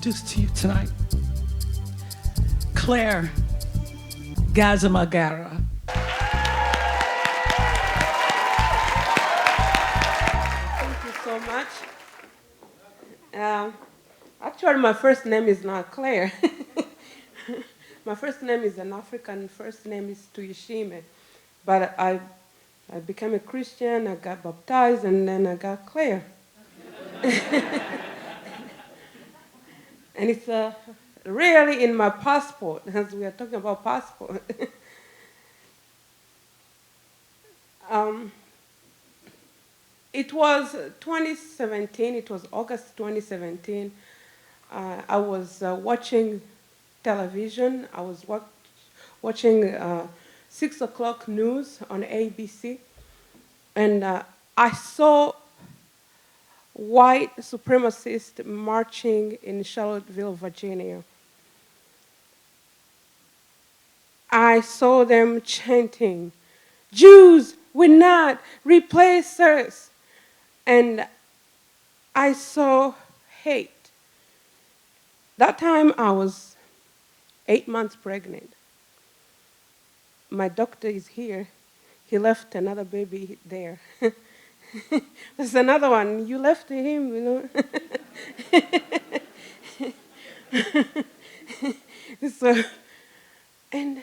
introduce to you tonight Claire Gasamagera. Thank you so much. Actually, my first name is not Claire. My first name is an African first name is Tuyishime. But I became a Christian, I got baptized, and then I got Claire. And it's really in my passport, as we are talking about passport. It was 2017, it was August 2017. I was watching television. I was watching 6 o'clock news on ABC, and I saw white supremacists marching in Charlottesville, Virginia. I saw them chanting, "Jews will not replace us." And I saw hate. That time I was 8 months pregnant. My doctor is here. He left another baby there. There's another one. You left him, you know. So, and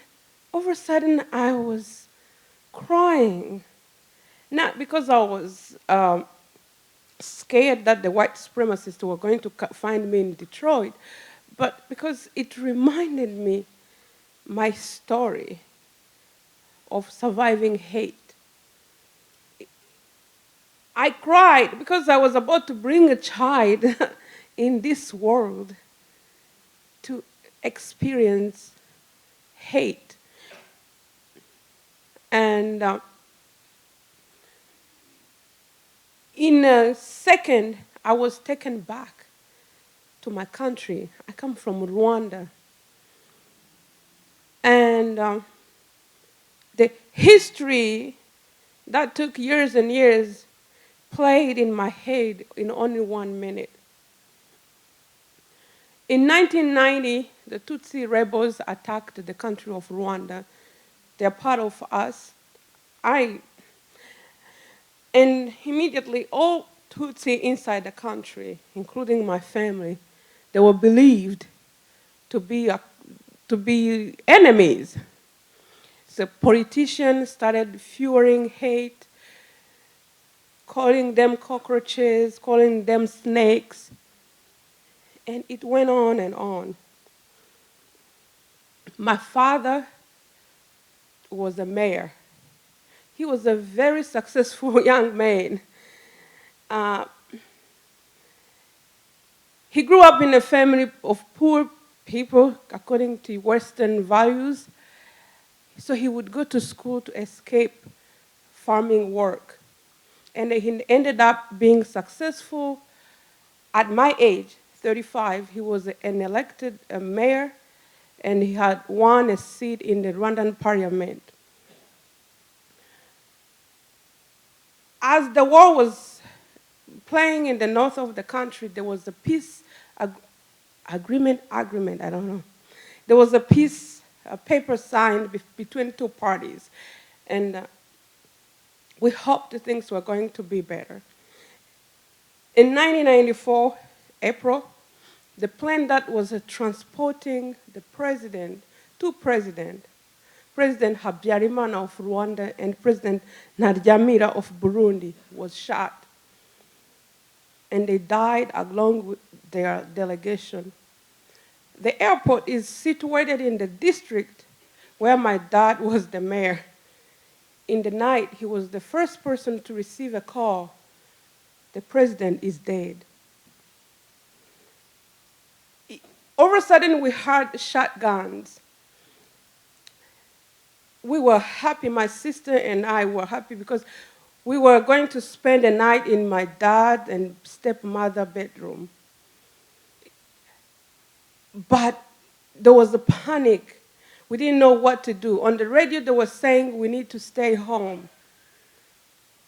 all of a sudden I was crying. Not because I was scared that the white supremacists were going to find me in Detroit, but because it reminded me my story of surviving hate. I cried because I was about to bring a child in this world to experience hate. And in a second, I was taken back to my country. I come from Rwanda. And the history that took years and years played in my head in only 1 minute. In 1990, the Tutsi rebels attacked the country of Rwanda. They're part of us. And immediately all Tutsi inside the country, including my family, they were believed to be enemies. So politicians started fueling hate, calling them cockroaches, calling them snakes, and it went on and on. My father was a mayor. He was a very successful young man. He grew up in a family of poor people, according to Western values. So he would go to school to escape farming work. And he ended up being successful. At my age, 35, he was an elected mayor, and he had won a seat in the Rwandan parliament. As the war was playing in the north of the country, there was a peace agreement, I don't know. There was a paper signed between two parties. And we hoped things were going to be better. In 1994, April, the plane that was transporting the president, President Habyarimana of Rwanda and President Ntaryamira of Burundi, was shot. And they died along with their delegation. The airport is situated in the district where my dad was the mayor. In the night, he was the first person to receive a call. The president is dead. All of a sudden, we heard shotguns. We were happy, my sister and I were happy because we were going to spend a night in my dad and stepmother bedroom. But there was a panic. We didn't know what to do. On the radio, they were saying we need to stay home.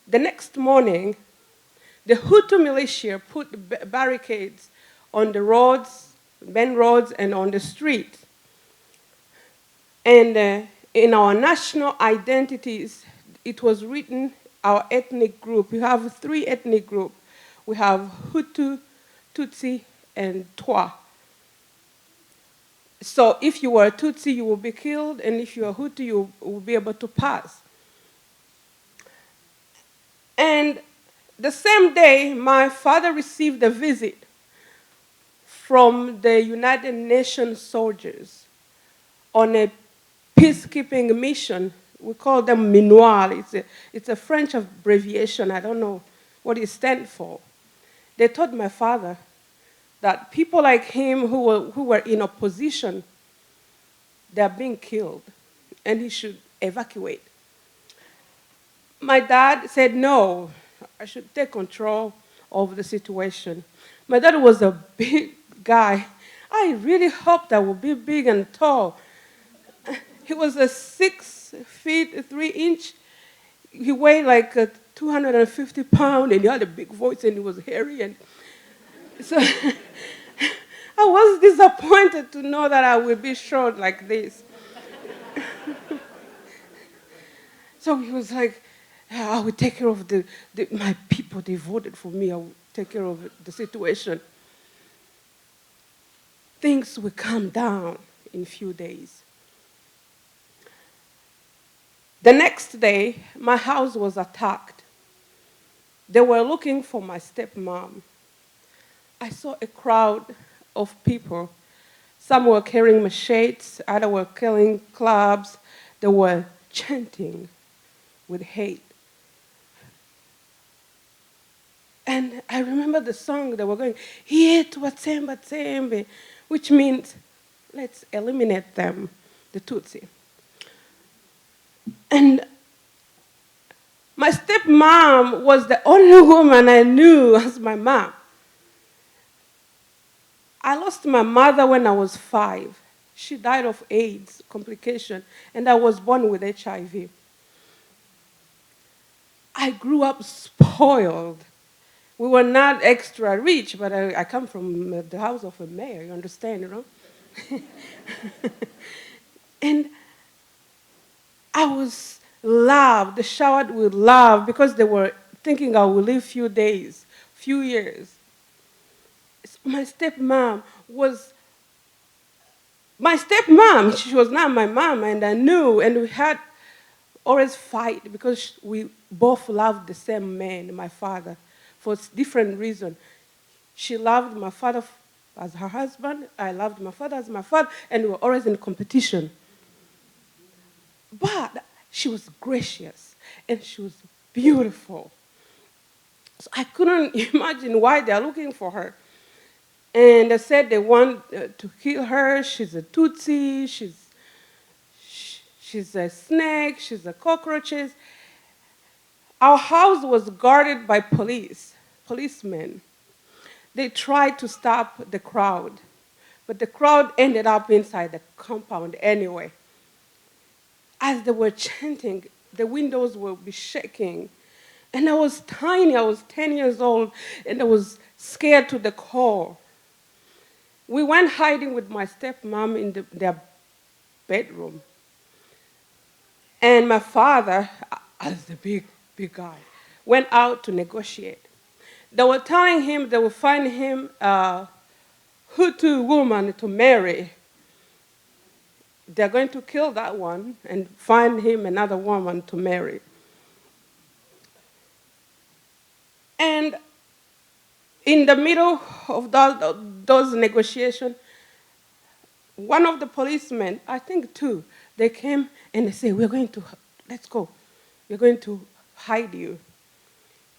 The next morning, the Hutu militia put barricades on the roads main roads and on the street. And in our national identities, it was written our ethnic group. We have 3 ethnic groups. We have Hutu, Tutsi, and Twa. So if you were a Tutsi, you will be killed, and if you are Hutu, you will be able to pass. And the same day, my father received a visit from the United Nations soldiers on a peacekeeping mission. We call them MINUAL. It's a French abbreviation. I don't know what it stands for. They told my father that people like him who were in opposition, they are being killed, and he should evacuate. My dad said, no, I should take control of the situation. My dad was a big guy. I really hoped I would be big and tall. He was a 6 feet, 3 inch. He weighed like 250 pounds, and he had a big voice, and he was hairy. And so I was disappointed to know that I would be short like this. So he was like, I will take care of my people. They voted for me. I will take care of the situation. Things will calm down in a few days. The next day, my house was attacked. They were looking for my stepmom. I saw a crowd of people. Some were carrying machetes, others were carrying clubs. They were chanting with hate. And I remember the song they were going, Yetu Watsemba Tsembe, which means, let's eliminate them, the Tutsi. And my stepmom was the only woman I knew as my mom. I lost my mother when I was 5. She died of AIDS complication, and I was born with HIV. I grew up spoiled. We were not extra rich, but I come from the house of a mayor, you understand, you know? And I was loved, showered with love, because they were thinking I would live few days, few years. My stepmom was my stepmom. She was not my mom, and I knew, and we had always fight because we both loved the same man, my father, for different reasons. She loved my father as her husband, I loved my father as my father, and we were always in competition. But she was gracious, and she was beautiful. So I couldn't imagine why they're looking for her. And they said they want to kill her. She's a Tutsi, she's a snake, she's a cockroaches. Our house was guarded by policemen. They tried to stop the crowd, but the crowd ended up inside the compound anyway. As they were chanting, the windows would be shaking. And I was tiny, I was 10 years old, and I was scared to the core. We went hiding with my stepmom in their bedroom. And my father, as the big guy, went out to negotiate. They were telling him they would find him a Hutu woman to marry. They're going to kill that one and find him another woman to marry. And in the middle of those negotiations, one of the policemen, I think 2, they came and they said, let's go. We're going to hide you.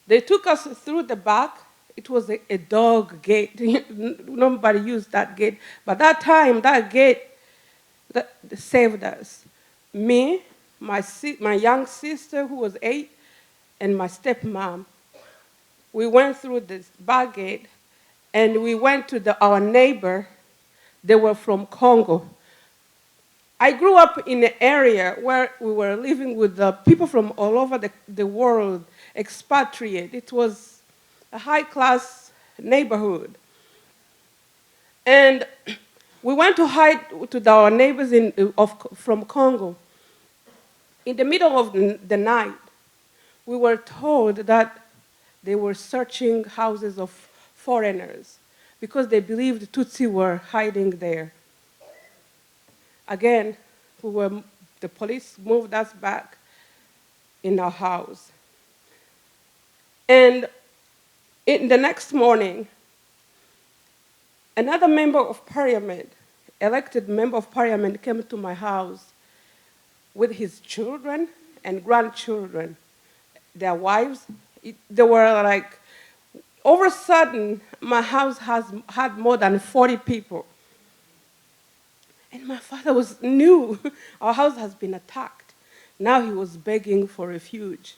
They took us through the back. It was a dog gate. Nobody used that gate. But that time, that gate that saved us. Me, my young sister who was 8, and my stepmom. We went through this back gate, and we went to our neighbor. They were from Congo. I grew up in an area where we were living with the people from all over the world, expatriate. It was a high-class neighborhood. And we went to hide to our neighbors from Congo. In the middle of the night, we were told that they were searching houses of foreigners because they believed Tutsi were hiding there. Again, the police moved us back in our house. And in the next morning, another member of parliament, elected member of parliament, came to my house with his children and grandchildren, their wives. They were like, all of a sudden, my house had more than 40 people. And my father knew our house has been attacked. Now he was begging for refuge.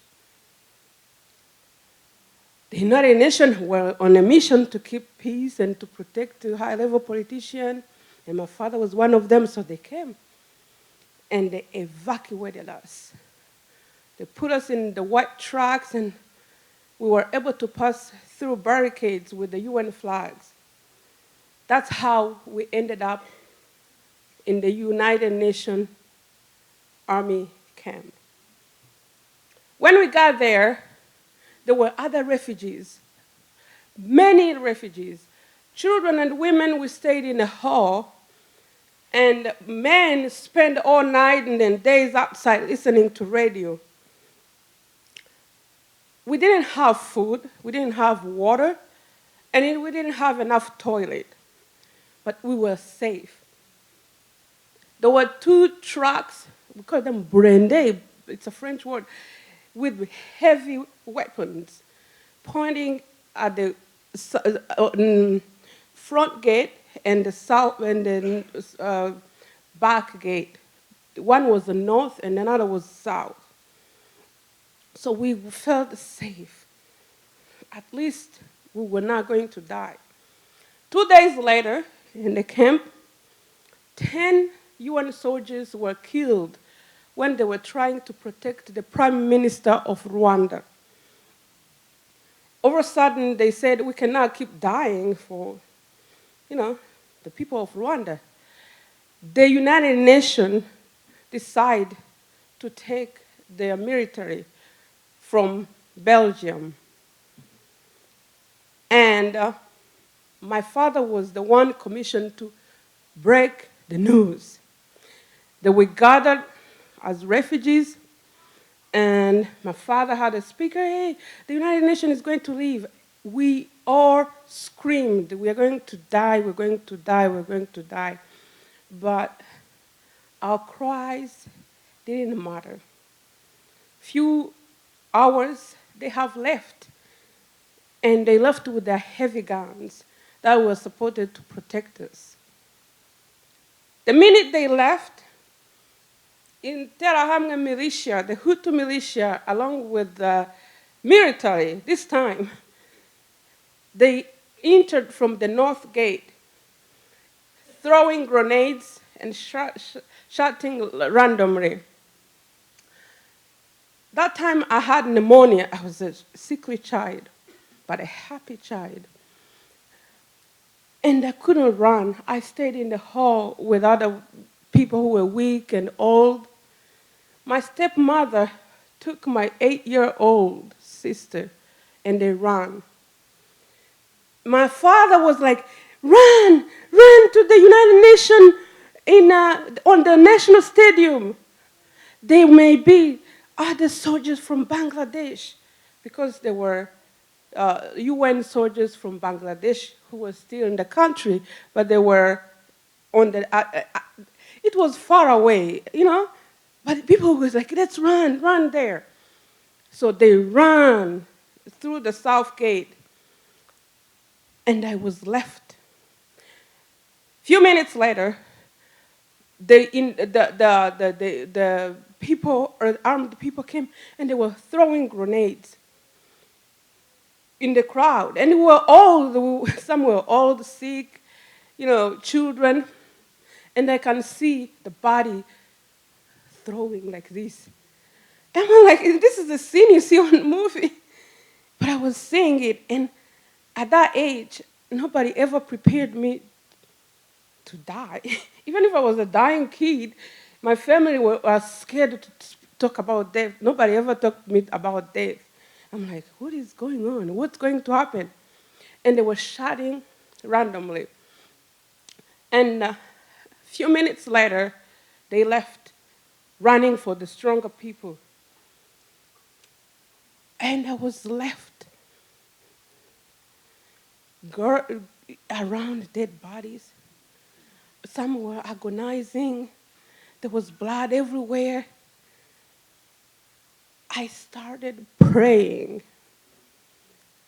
The United Nations were on a mission to keep peace and to protect the high-level politicians, and my father was one of them, so they came. And they evacuated us. They put us in the white trucks, and we were able to pass through barricades with the UN flags. That's how we ended up in the United Nations Army camp. When we got there were other refugees, many refugees. Children and women, we stayed in a hall, and men spent all night and then days outside listening to radio. We didn't have food, we didn't have water, and we didn't have enough toilet, but we were safe. There were 2 trucks, we call them brandés, it's a French word, with heavy weapons pointing at the front gate and the back gate. One was the north and another was south. So we felt safe. At least we were not going to die. 2 days later, in the camp, 10 UN soldiers were killed when they were trying to protect the Prime Minister of Rwanda. All of a sudden, they said, we cannot keep dying for, the people of Rwanda. The United Nations decided to take their military from Belgium. And my father was the one commissioned to break the news. They were gathered as refugees, and my father had a speaker, hey, the United Nations is going to leave. We all screamed, we are going to die, we're going to die, we're going to die. But our cries didn't matter. Few hours, they have left. And they left with their heavy guns that were supposed to protect us. The minute they left, in Interahamwe militia, the Hutu militia, along with the military, this time, they entered from the north gate, throwing grenades and shooting randomly. That time I had pneumonia. I was a sickly child, but a happy child. And I couldn't run. I stayed in the hall with other people who were weak and old. My stepmother took my 8-year-old sister, and they ran. My father was like, run to the United Nations on the National Stadium. There may be other soldiers from Bangladesh, because there were UN soldiers from Bangladesh who were still in the country, but they were on the, it was far away, but people was like, let's run there. So they ran through the south gate, and I was left. Few minutes later, the people, or armed people came, and they were throwing grenades in the crowd. And some were old, sick, children. And I can see the body throwing like this. And I'm like, this is the scene you see on the movie. But I was seeing it, and at that age, nobody ever prepared me to die. Even if I was a dying kid, my family was scared to talk about death. Nobody ever talked to me about death. I'm like, what is going on? What's going to happen? And they were shouting randomly. And a few minutes later, they left, running for the stronger people. And I was left around dead bodies. Some were agonizing. There was blood everywhere. I started praying.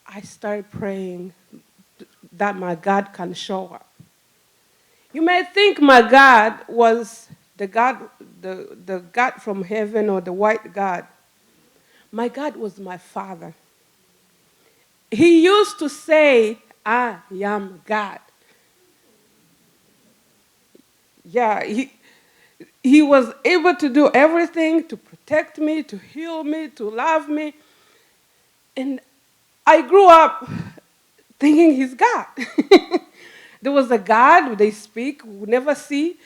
I started praying that my God can show up. You may think my God was the God from heaven or the white God. My God was my father. He used to say, I am God. Yeah, he was able to do everything to protect me, to heal me, to love me. And I grew up thinking he's God. There was a God they speak, we never see,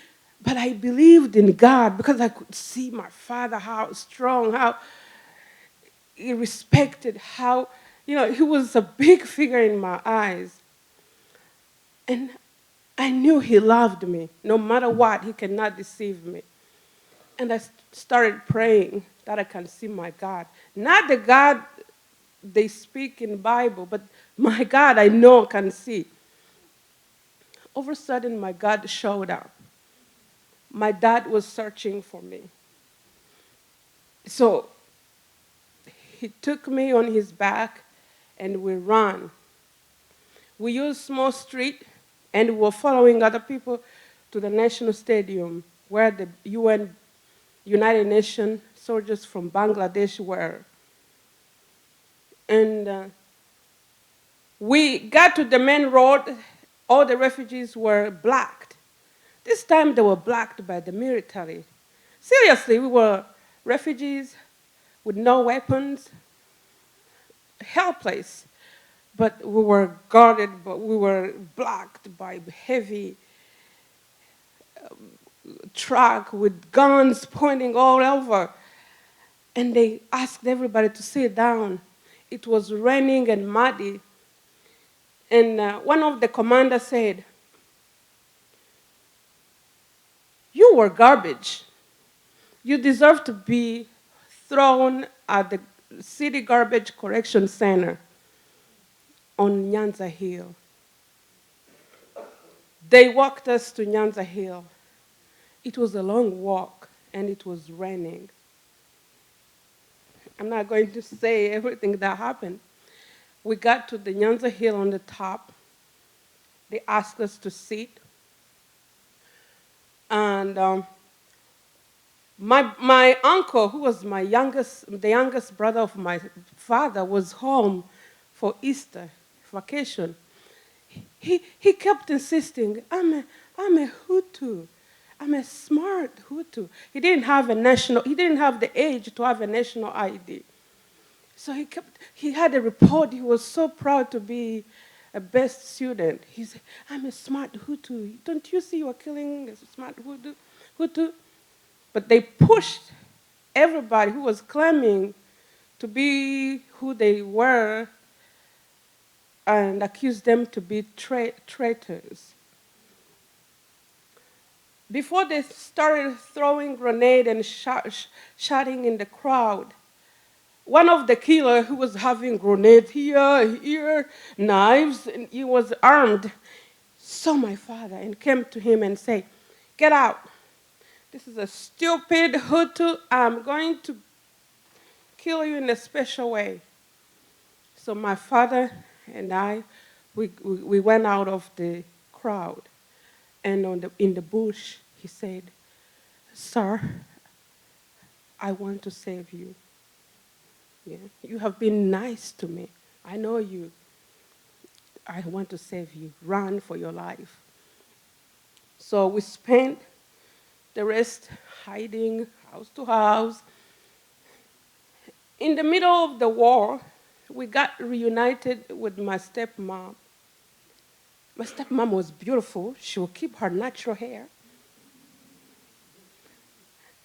but I believed in God because I could see my father, how strong, how he respected, how, he was a big figure in my eyes. And I knew he loved me. No matter what, he cannot deceive me. And I started praying that I can see my God. Not the God they speak in the Bible, but my God I know can see. All of a sudden, my God showed up. My dad was searching for me. So he took me on his back and we ran. We used small street and we were following other people to the National Stadium where the United Nations soldiers from Bangladesh were. And we got to the main road. All the refugees were blacked. This time they were blacked by the military. Seriously, we were refugees with no weapons, helpless. But we were guarded, but we were blocked by heavy truck with guns pointing all over. And they asked everybody to sit down. It was raining and muddy. And one of the commanders said, "You were garbage. You deserve to be thrown at the city garbage collection center on Nyanza Hill." They walked us to Nyanza Hill. It was a long walk, and it was raining. I'm not going to say everything that happened. We got to the Nyanza Hill on the top. They asked us to sit. And my uncle, who was the youngest brother of my father, was home for Easter vacation. He kept insisting, I'm a Hutu. I'm a smart Hutu. He didn't have the age to have a national ID. So he had a report. He was so proud to be a best student. He said, I'm a smart Hutu. Don't you see you are killing a smart Hutu? But they pushed everybody who was claiming to be who they were and accused them to be traitors. Before they started throwing grenades and shouting in the crowd, one of the killers who was having grenades here, knives, and he was armed, saw my father and came to him and said, "Get out. This is a stupid Hutu. I'm going to kill you in a special way." So my father and I, we went out of the crowd. And in the bush, he said, "Sir, I want to save you. Yeah? You have been nice to me. I know you. I want to save you. Run for your life." So we spent the rest hiding house to house. In the middle of the war, we got reunited with my stepmom. My stepmom was beautiful. She would keep her natural hair.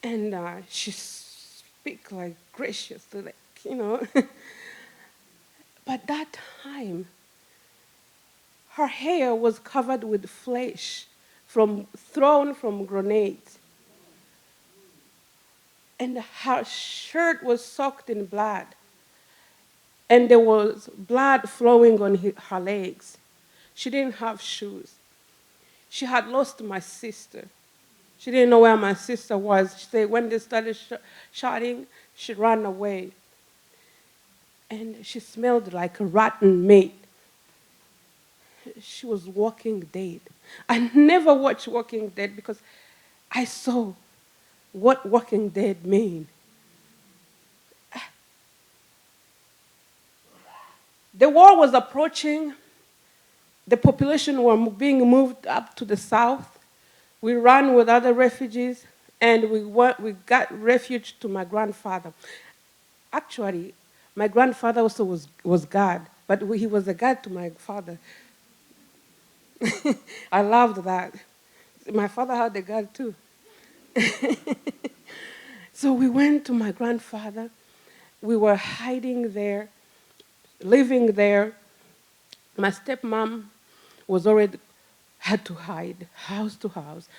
And she speak like graciously, like, you know. But that time, her hair was covered with flesh thrown from grenades. And her shirt was soaked in blood. And there was blood flowing on her legs. She didn't have shoes. She had lost my sister. She didn't know where my sister was. She said when they started shouting, she ran away. And she smelled like a rotten meat. She was Walking Dead. I never watched Walking Dead because I saw what Walking Dead mean. The war was approaching. The population were being moved up to the south. We ran with other refugees, and we got refuge to my grandfather. Actually, my grandfather also was God, but he was a God to my father. I loved that. My father had a God too. So we went to my grandfather. We were hiding there, living there. My stepmom was already had to hide house to house.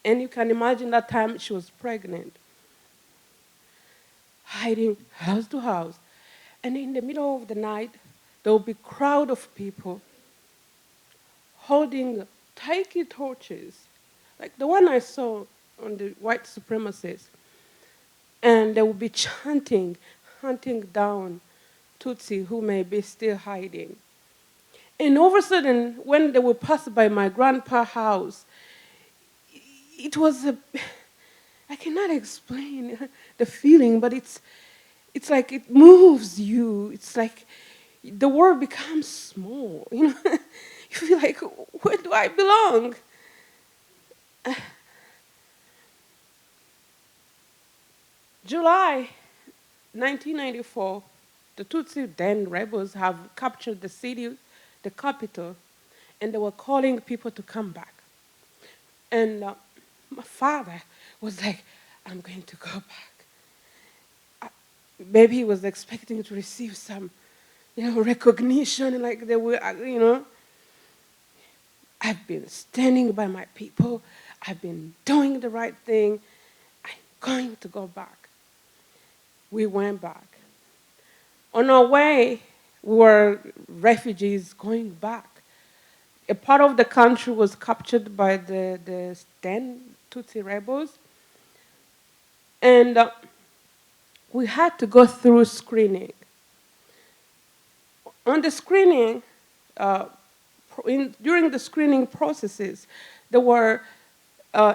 And you can imagine that time she was pregnant, hiding house to house. And in the middle of the night, there would be a crowd of people holding taiki torches, like the one I saw on the white supremacists. And they would be chanting, hunting down Tutsi who may be still hiding. And all of a sudden, when they would pass by my grandpa's house, it was I cannot explain the feeling, but it's like it moves you. It's like the world becomes small. You know, you feel like, where do I belong? July 1994, the Tutsi then rebels have captured the city, the capital, and they were calling people to come back. And my father was like, I'm going to go back. Maybe he was expecting to receive some, recognition, like they were, I've been standing by my people. I've been doing the right thing. I'm going to go back. We went back. On our way, we were refugees going back. A part of the country was captured by the then Tutsi rebels. And we had to go through screening. On the screening, during the screening processes, there were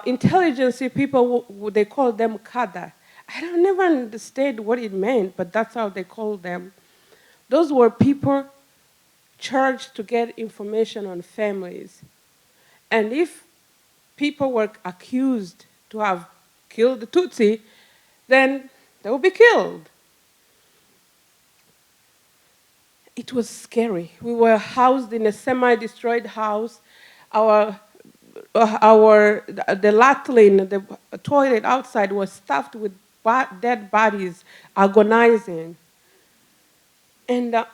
intelligence people, they called them Qadir. I don't never understand what it meant, but that's how they called them. Those were people charged to get information on families. And if people were accused to have killed the Tutsi, then they would be killed. It was scary. We were housed in a semi-destroyed house. The latrine, the toilet outside was stuffed with dead bodies, agonizing. And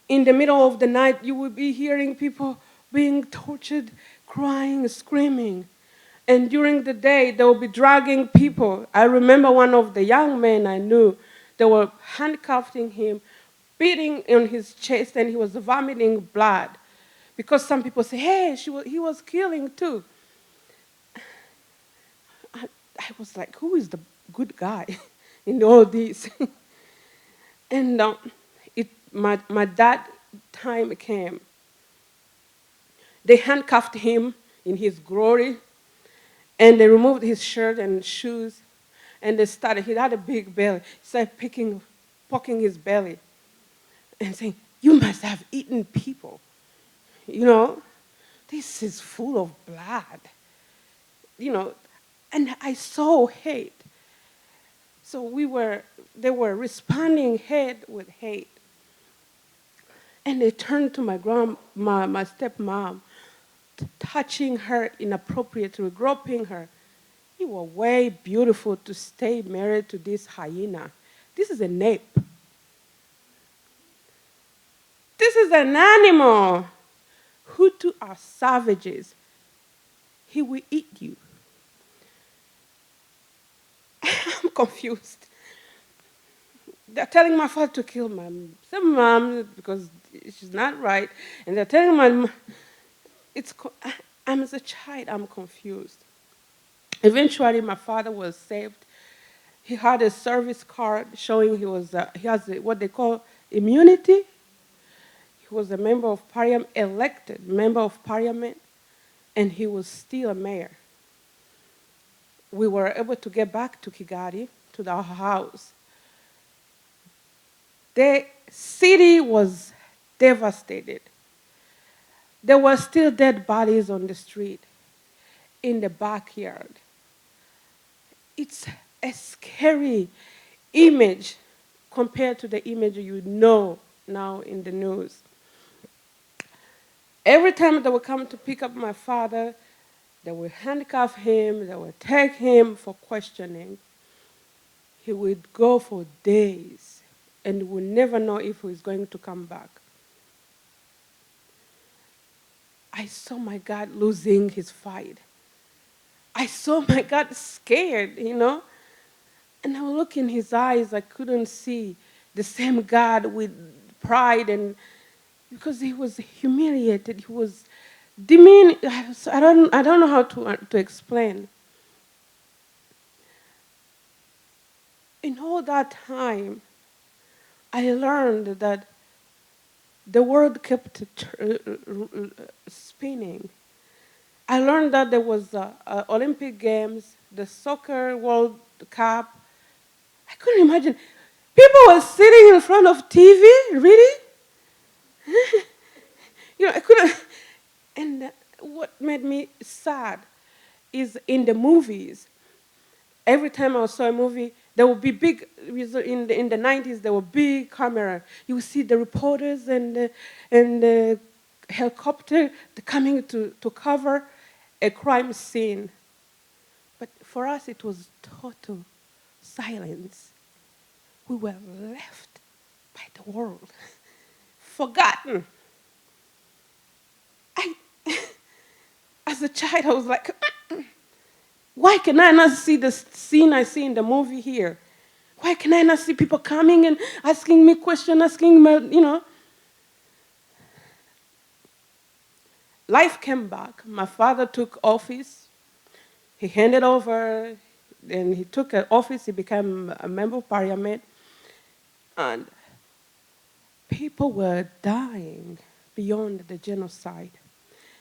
in the middle of the night, you would be hearing people being tortured, crying, screaming. And during the day, they would be dragging people. I remember one of the young men I knew, they were handcuffing him, beating on his chest, and he was vomiting blood. Because some people say, hey, he was killing too. I was like, who is the good guy in all this? And my dad time came. They handcuffed him in his glory, and they removed his shirt and shoes, and he had a big belly, started poking his belly, and saying, you must have eaten people. This is full of blood. And I saw hate. So they were responding hate with hate. And they turned to my stepmom, touching her inappropriately, groping her. You were way beautiful to stay married to this hyena. This is an ape. This is an animal. Hutu are savages. He will eat you. I'm confused. They're telling my father to kill my mom because she's not right. And they're telling my mom, I'm as a child, I'm confused. Eventually, my father was saved. He had a service card showing he has what they call immunity. He was a member of parliament, elected member of parliament, and he was still a mayor. We were able to get back to Kigali, to our house. The city was devastated. There were still dead bodies on the street, in the backyard. It's a scary image compared to the image you know now in the news. Every time they would come to pick up my father, they would handcuff him, they would take him for questioning. He would go for days and would never know if he was going to come back. I saw my God losing his fight. I saw my God scared, And I would look in his eyes, I couldn't see the same God with pride, and because he was humiliated, he was demeaned. I don't know how to explain. In all that time, I learned that the world kept spinning. I learned that there was Olympic Games, the soccer World Cup. I couldn't imagine. People were sitting in front of TV, really? I couldn't. And what made me sad is in the movies. Every time I saw a movie, there would be big, in the 90s, there were big camera. You would see the reporters and the helicopter coming to cover a crime scene. But for us, it was total silence. We were left by the world, forgotten. As a child, I was like, why can I not see the scene I see in the movie here? Why can I not see people coming and asking me questions, asking me, Life came back. My father took office. He handed over, and he took an office. He became a member of parliament. And people were dying beyond the genocide.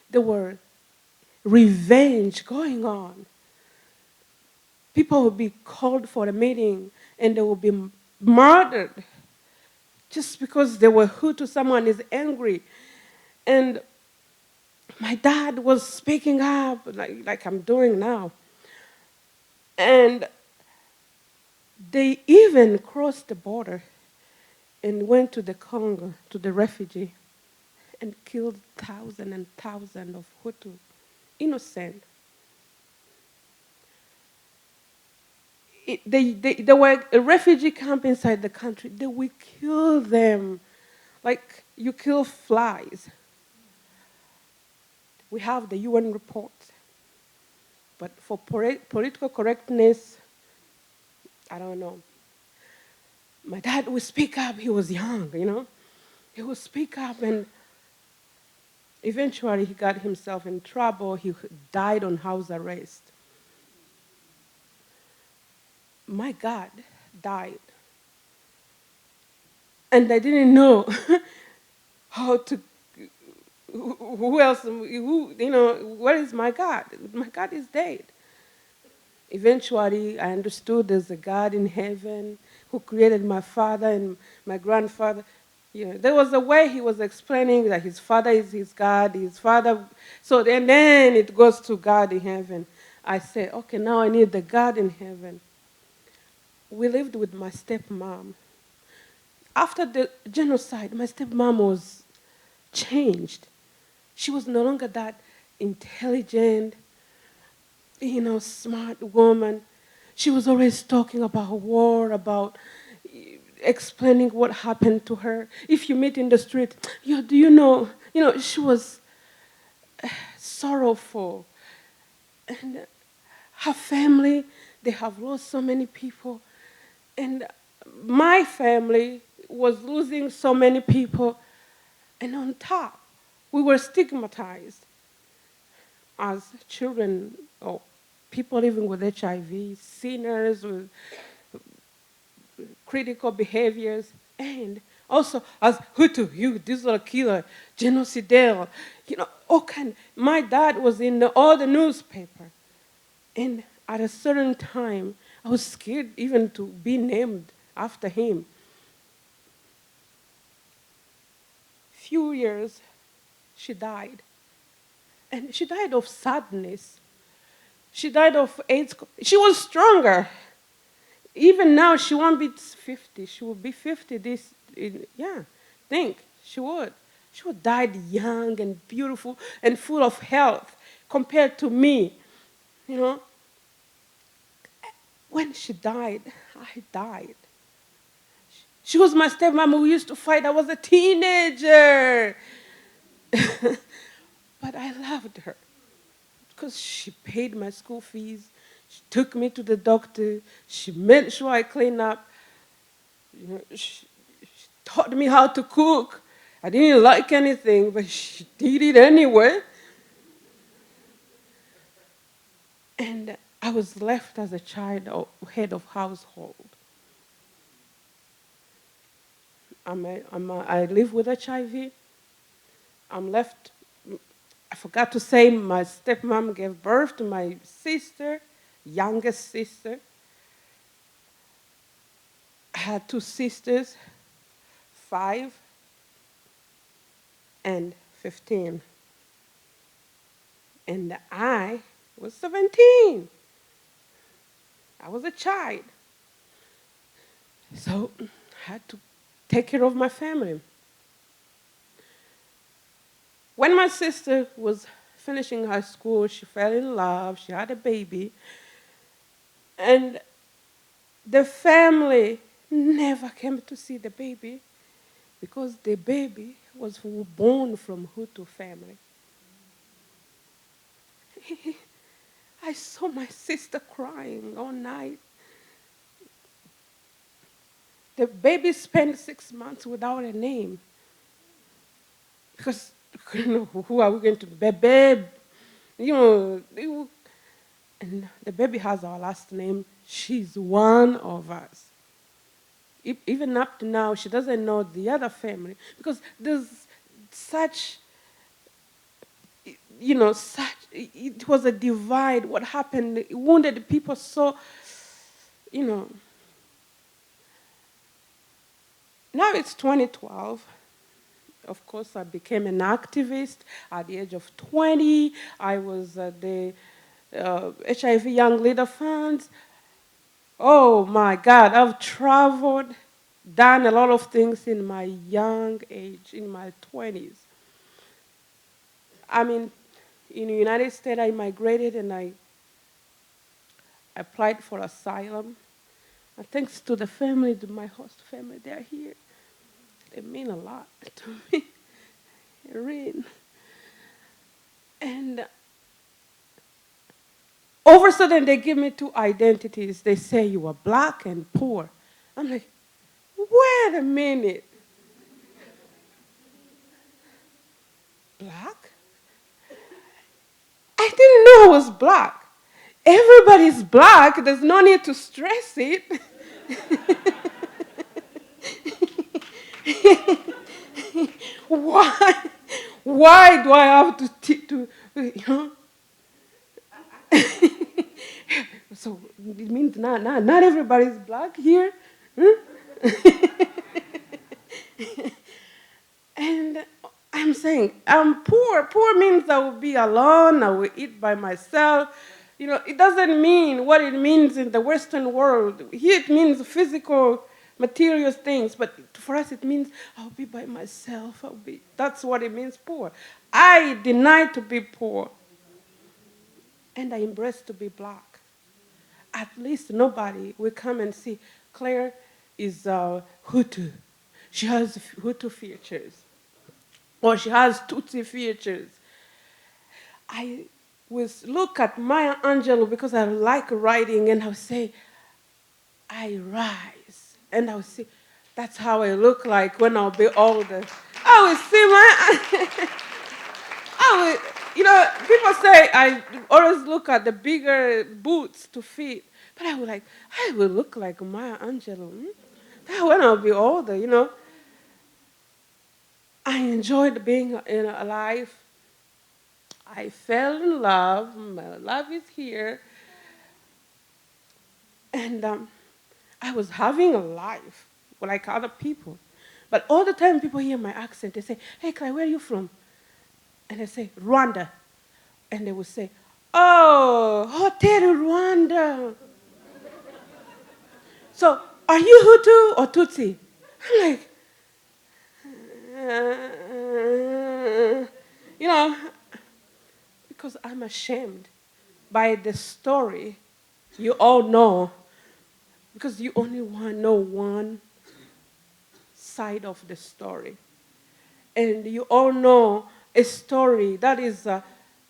There were revenge going on. People would be called for a meeting, and they would be murdered just because they were Hutu. Someone is angry. And my dad was speaking up, like I'm doing now. And they even crossed the border and went to the Congo, to the refugee, and killed thousands and thousands of Hutu, innocent. There were a refugee camp inside the country. They would kill them like you kill flies. We have the UN report. But for political correctness, I don't know. My dad would speak up. He was young, He would speak up, and eventually he got himself in trouble. He died on house arrest. My God died. And I didn't know how to, who else, where is my God? My God is dead. Eventually, I understood there's a God in heaven who created my father and my grandfather. There was a way he was explaining that his father is his God, his father. So and then it goes to God in heaven. I said, okay, now I need the God in heaven. We lived with my stepmom. After the genocide, my stepmom was changed. She was no longer that intelligent, smart woman. She was always talking about war, about explaining what happened to her. If you meet in the street, do you know? She was sorrowful. And her family, they have lost so many people. And my family was losing so many people. And on top, we were stigmatized as children or people living with HIV, sinners with critical behaviors, and also as Hutu, you, this is a killer, genocidal, all kind. My dad was in all the newspaper. And at a certain time, I was scared even to be named after him. Few years, she died. And she died of sadness. She died of AIDS. She was stronger. Even now, she won't be 50. She will be 50 think she would. She would died young and beautiful and full of health compared to me, When she died, I died. She was my stepmom. We used to fight. I was a teenager. But I loved her because she paid my school fees. She took me to the doctor. She made sure I clean up. She taught me how to cook. I didn't like anything, but she did it anyway. And I was left as a child, head of household. I live with HIV. I'm left. I forgot to say my stepmom gave birth to my sister, youngest sister. I had two sisters, 5 and 15. And I was 17. I was a child. So I had to take care of my family. When my sister was finishing high school, she fell in love, she had a baby, and the family never came to see the baby because the baby was born from Hutu family. I saw my sister crying all night. The baby spent 6 months without a name because we couldn't know who are we going to be, babe. And the baby has our last name. She's one of us. Even up to now, she doesn't know the other family because there's such, it was a divide. What happened? It wounded people so, Now it's 2012. Of course, I became an activist at the age of 20. I was at the HIV Young Leader Funds. Oh my God, I've traveled, done a lot of things in my young age, in my 20s. I mean, in the United States, I migrated and I applied for asylum. And thanks to the family, to my host family, they're here. They mean a lot to me. Really. And all of a sudden, they give me 2 identities. They say you are black and poor. I'm like, wait a minute. Black? I didn't know I was black. Everybody's black. There's no need to stress it. Why do I have to So it means not everybody's black here. And I'm saying, I'm poor. Poor means I will be alone, I will eat by myself. It doesn't mean what it means in the Western world. Here it means physical material things, but for us it means I'll be by myself. That's what it means, poor. I deny to be poor, and I embrace to be black. At least nobody will come and see Claire is Hutu. She has Hutu features, or she has Tutsi features. I will look at Maya Angelou because I like writing, and I'll say, I rise. And I'll see, that's how I look like when I'll be older. I will see my, I will, people say I always look at the bigger boots to fit, but I will look like Maya Angelou. That when I'll be older. I enjoyed being alive. I fell in love. My love is here. And I was having a life like other people. But all the time people hear my accent, they say, hey, Clay, where are you from? And I say, Rwanda. And they will say, oh, Hotel Rwanda. So, are you Hutu or Tutsi? I'm like, because I'm ashamed by the story you all know, because you only know one side of the story. And you all know a story that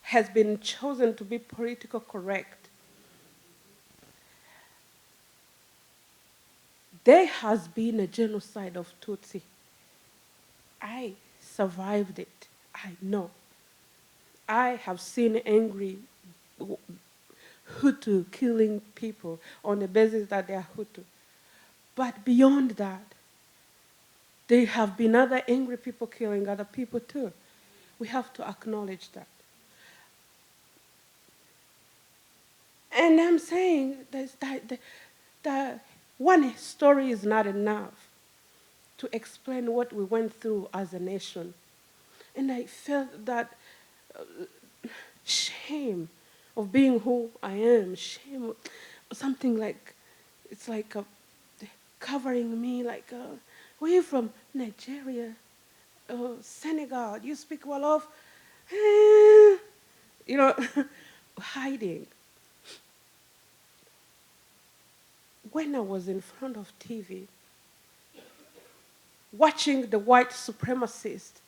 has been chosen to be politically correct. There has been a genocide of Tutsi. I survived it. I know. I have seen angry Hutu killing people on the basis that they are Hutu. But beyond that, there have been other angry people killing other people too. We have to acknowledge that. And I'm saying that one story is not enough to explain what we went through as a nation. And I felt that shame of being who I am, shame, something like, it's like covering me, like, where are you from? Nigeria, Senegal, you speak Wolof? Hiding. When I was in front of TV, watching the white supremacist,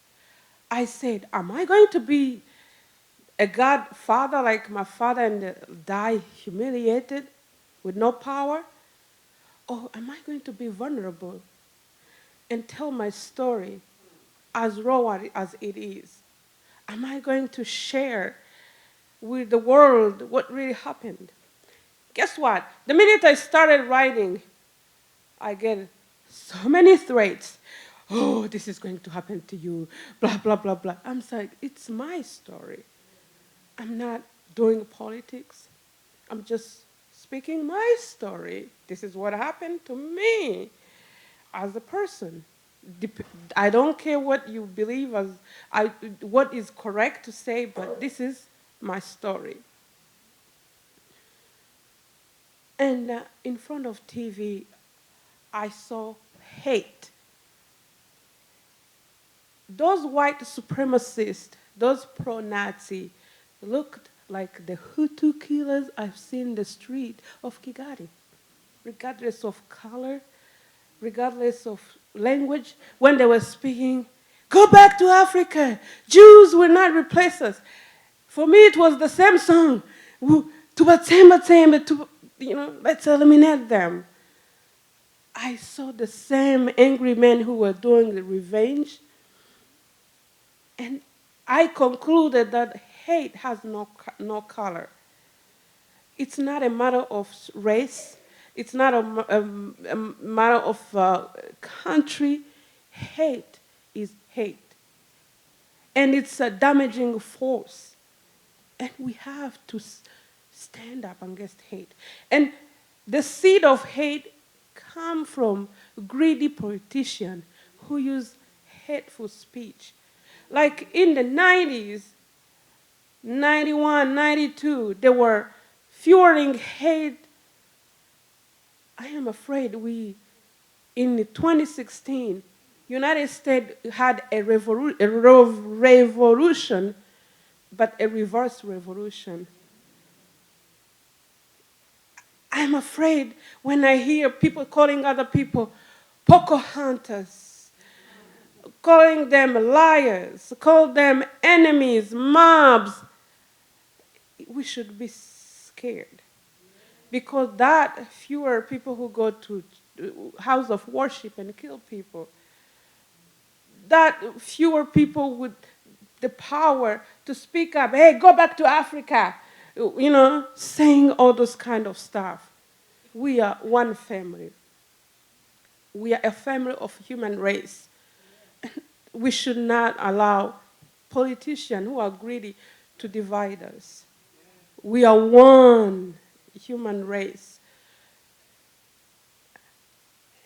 I said, am I going to be a godfather like my father and die humiliated with no power? Or am I going to be vulnerable and tell my story as raw as it is? Am I going to share with the world what really happened? Guess what? The minute I started writing, I get so many threats. Oh, this is going to happen to you, blah, blah, blah, blah. I'm like, it's my story. I'm not doing politics. I'm just speaking my story. This is what happened to me as a person. I don't care what you believe what is correct to say, but this is my story. And in front of TV, I saw hate. Those white supremacists, those pro-Nazi, looked like the Hutu killers I've seen in the street of Kigali, regardless of color, regardless of language. When they were speaking, go back to Africa, Jews will not replace us. For me, it was the same song. Let's eliminate them. I saw the same angry men who were doing the revenge. And I concluded that hate has no color. It's not a matter of race. It's not a matter of country. Hate is hate. And it's a damaging force. And we have to stand up against hate. And the seed of hate comes from greedy politicians who use hateful speech. Like in the 90s, 91, 92, they were fueling hate. I am afraid we in 2016, United States had a revolution, but a reverse revolution. I'm afraid when I hear people calling other people Pocahontas, calling them liars, call them enemies, mobs. We should be scared. Because that fewer people who go to house of worship and kill people, that fewer people with the power to speak up, hey, go back to Africa, saying all those kind of stuff. We are one family. We are a family of human race. We should not allow politicians who are greedy to divide us. We are one human race.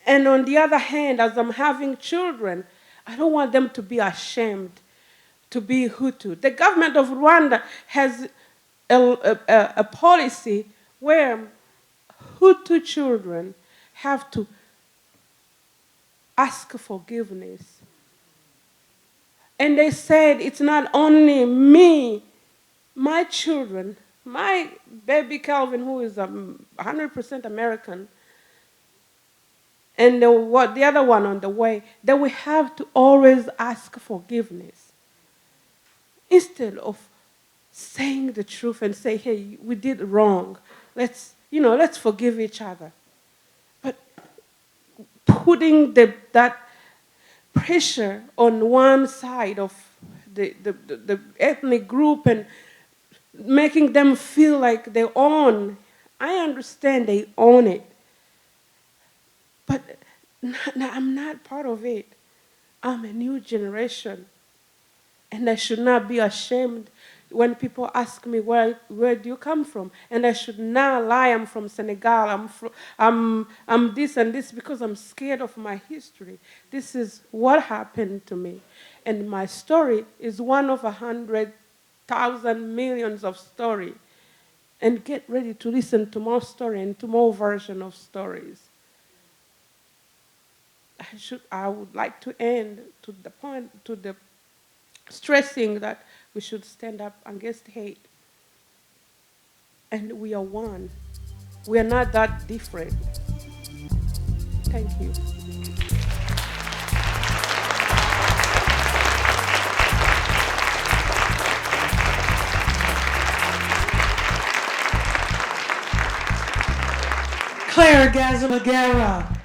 And on the other hand, as I'm having children, I don't want them to be ashamed to be Hutu. The government of Rwanda has a policy where Hutu children have to ask forgiveness. And they said it's not only me, my children, my baby Calvin, who is 100% American, and the other one on the way, that we have to always ask forgiveness. Instead of saying the truth and say, hey, we did wrong. Let's forgive each other. But putting that pressure on one side of the ethnic group and making them feel like they own, I understand they own it. But I'm not part of it. I'm a new generation. And I should not be ashamed when people ask me, where do you come from? And I should not lie, I'm from Senegal, I'm this and this, because I'm scared of my history. This is what happened to me. And my story is one of 100,000 millions of stories. And get ready to listen to more story and to more version of stories. I would like to end to the point, to the stressing that we should stand up against hate. And we are one. We are not that different. Thank you. Claire Gasamagera.